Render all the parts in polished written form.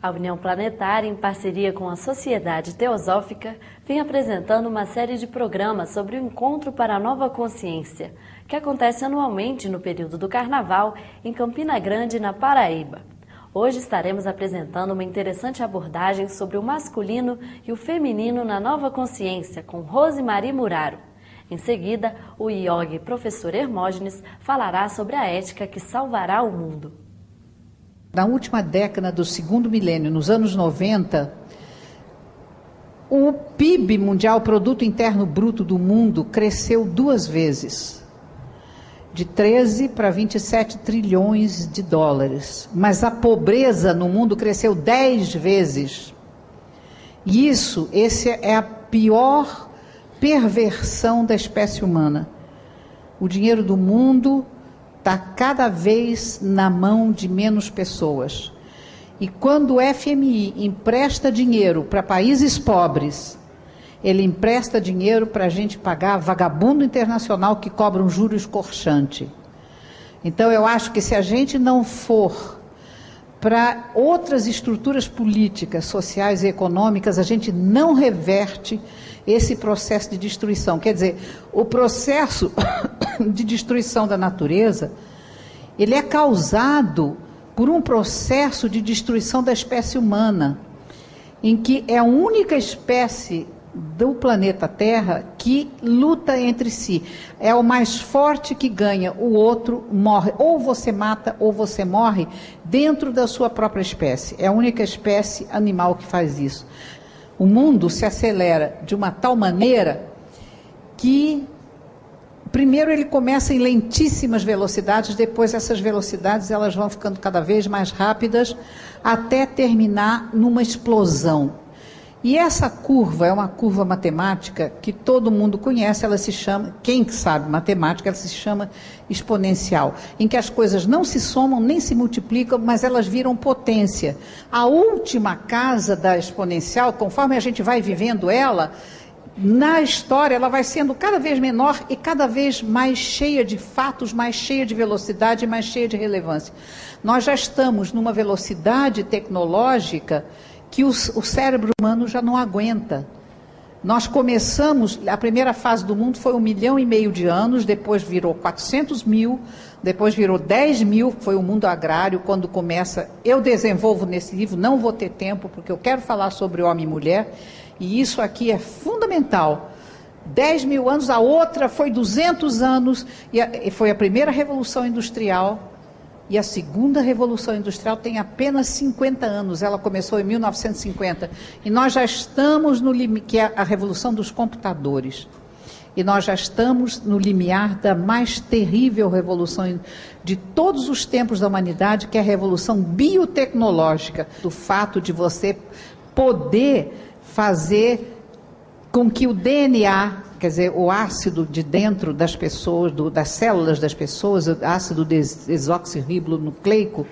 A União Planetária, em parceria com a Sociedade Teosófica, vem apresentando uma série de programas sobre o Encontro para a Nova Consciência, que acontece anualmente no período do Carnaval, em Campina Grande, na Paraíba. Hoje estaremos apresentando uma interessante abordagem sobre o masculino e o feminino na nova consciência, com Rosemarie Muraro. Em seguida, o iogue professor Hermógenes falará sobre a ética que salvará o mundo. Na última década do segundo milênio, nos anos 90, o PIB mundial, Produto Interno Bruto do mundo, cresceu 2 vezes, de 13 para 27 trilhões de dólares. Mas a pobreza no mundo cresceu 10 vezes. E essa é a pior perversão da espécie humana. O dinheiro do mundo está cada vez na mão de menos pessoas. E quando o FMI empresta dinheiro para países pobres, ele empresta dinheiro para a gente pagar vagabundo internacional que cobra um juro escorchante. Então eu acho que se a gente não for para outras estruturas políticas, sociais e econômicas, a gente não reverte esse processo de destruição. Quer dizer, o processo de destruição da natureza, ele é causado por um processo de destruição da espécie humana, em que é a única espécie do planeta Terra que luta entre si. É o mais forte que ganha, o outro morre. Ou você mata ou você morre dentro da sua própria espécie. É a única espécie animal que faz isso. O mundo se acelera de uma tal maneira que primeiro ele começa em lentíssimas velocidades, depois essas velocidades elas vão ficando cada vez mais rápidas até terminar numa explosão. E essa curva é uma curva matemática que todo mundo conhece, ela se chama, quem sabe matemática, ela se chama exponencial, em que as coisas não se somam nem se multiplicam, mas elas viram potência. A última casa da exponencial, conforme a gente vai vivendo ela, na história ela vai sendo cada vez menor e cada vez mais cheia de fatos, mais cheia de velocidade, mais cheia de relevância. Nós já estamos numa velocidade tecnológica que o cérebro humano já não aguenta. Nós começamos, a primeira fase do mundo foi 1,5 milhão de anos, depois virou 400 mil, depois virou 10 mil, foi o mundo agrário, quando começa, eu desenvolvo nesse livro, não vou ter tempo, porque eu quero falar sobre homem e mulher, e isso aqui é fundamental. 10 mil anos, a outra foi 200 anos, e foi a primeira revolução industrial, e a segunda revolução industrial tem apenas 50 anos, ela começou em 1950, e nós já estamos no limite, que é a revolução dos computadores, e nós já estamos no limiar da mais terrível revolução de todos os tempos da humanidade, que é a revolução biotecnológica, do fato de você poder fazer com que o DNA, quer dizer, o ácido de dentro das pessoas, das células das pessoas, o ácido desoxirribonucleico,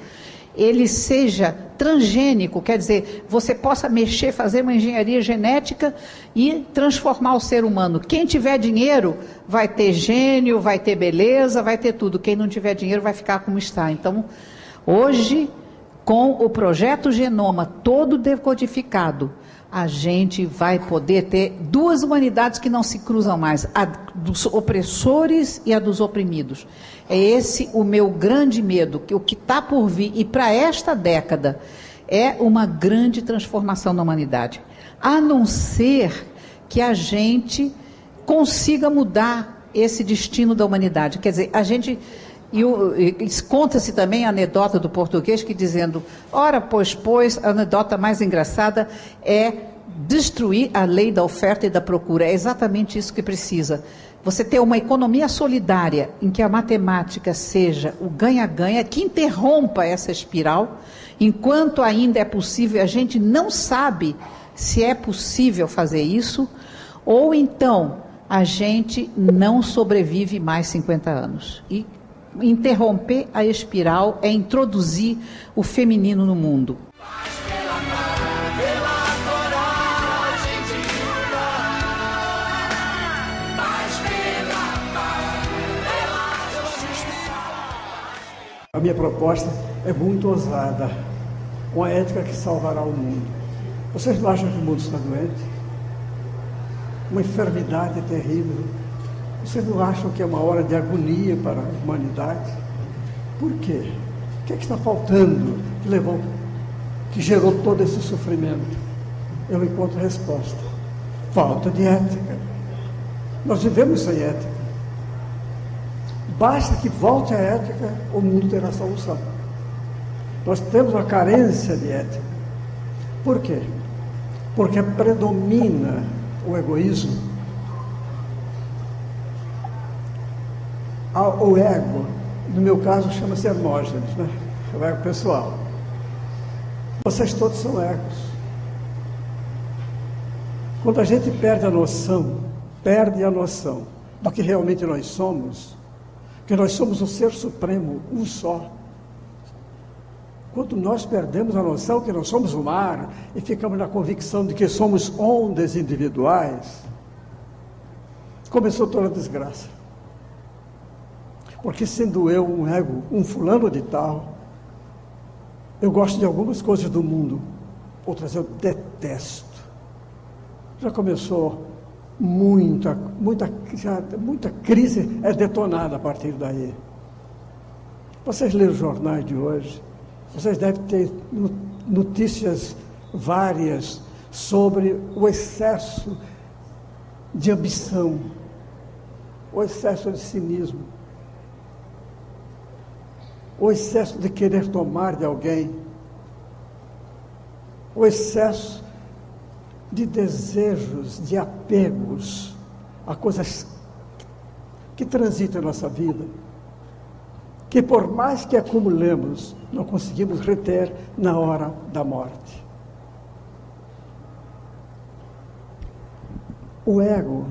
ele seja transgênico, quer dizer, você possa mexer, fazer uma engenharia genética e transformar o ser humano. Quem tiver dinheiro vai ter gênio, vai ter beleza, vai ter tudo. Quem não tiver dinheiro vai ficar como está. Então, hoje, com o projeto Genoma todo decodificado, a gente vai poder ter 2 humanidades que não se cruzam mais, a dos opressores e a dos oprimidos. É esse o meu grande medo, que o que está por vir, e para esta década, é uma grande transformação na humanidade. A não ser que a gente consiga mudar esse destino da humanidade. Quer dizer, a gente... E conta-se também a anedota do português que dizendo, ora, pois, a anedota mais engraçada é destruir a lei da oferta e da procura. É exatamente isso que precisa. Você ter uma economia solidária em que a matemática seja o ganha-ganha, que interrompa essa espiral, enquanto ainda é possível, a gente não sabe se é possível fazer isso, ou então a gente não sobrevive mais 50 anos. E interromper a espiral é introduzir o feminino no mundo. A minha proposta é muito ousada. uma ética que salvará o mundo. Vocês não acham que o mundo está doente? Uma enfermidade terrível. Vocês não acham que é uma hora de agonia para a humanidade? Por quê? O que é que está faltando que gerou todo esse sofrimento? Eu encontro resposta. Falta de ética. Nós vivemos sem ética. Basta que volte a ética, o mundo terá solução. Nós temos uma carência de ética. Por quê? Porque predomina o egoísmo. O ego, no meu caso, chama-se Hermógenes, né? O ego pessoal. Vocês todos são egos. Quando a gente perde a noção do que realmente nós somos, que nós somos o Ser Supremo, um só. Quando nós perdemos a noção que nós somos o mar e ficamos na convicção de que somos ondas individuais, começou toda a desgraça. Porque sendo eu um ego, um fulano de tal, eu gosto de algumas coisas do mundo, outras eu detesto. Já começou muita crise é detonada a partir daí. Vocês leram os jornais de hoje, vocês devem ter notícias várias sobre o excesso de ambição, o excesso de cinismo, o excesso de querer tomar de alguém, o excesso de desejos, de apegos a coisas que transitam em nossa vida, que por mais que acumulemos, não conseguimos reter na hora da morte. O ego,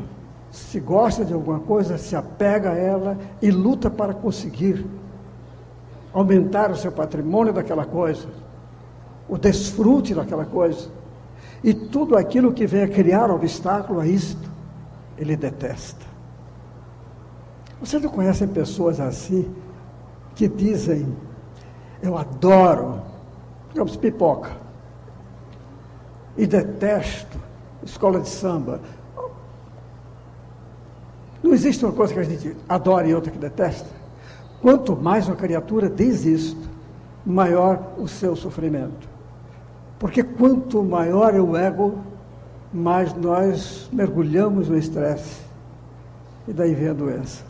se gosta de alguma coisa, se apega a ela e luta para conseguir aumentar o seu patrimônio daquela coisa, o desfrute daquela coisa. E tudo aquilo que vem a criar obstáculo a isto, ele detesta. Vocês não conhecem pessoas assim, que dizem, eu adoro, digamos, pipoca, e detesto escola de samba. Não existe uma coisa que a gente adora e outra que detesta. Quanto mais uma criatura diz isto, maior o seu sofrimento. Porque quanto maior é o ego, mais nós mergulhamos no estresse. E daí vem a doença.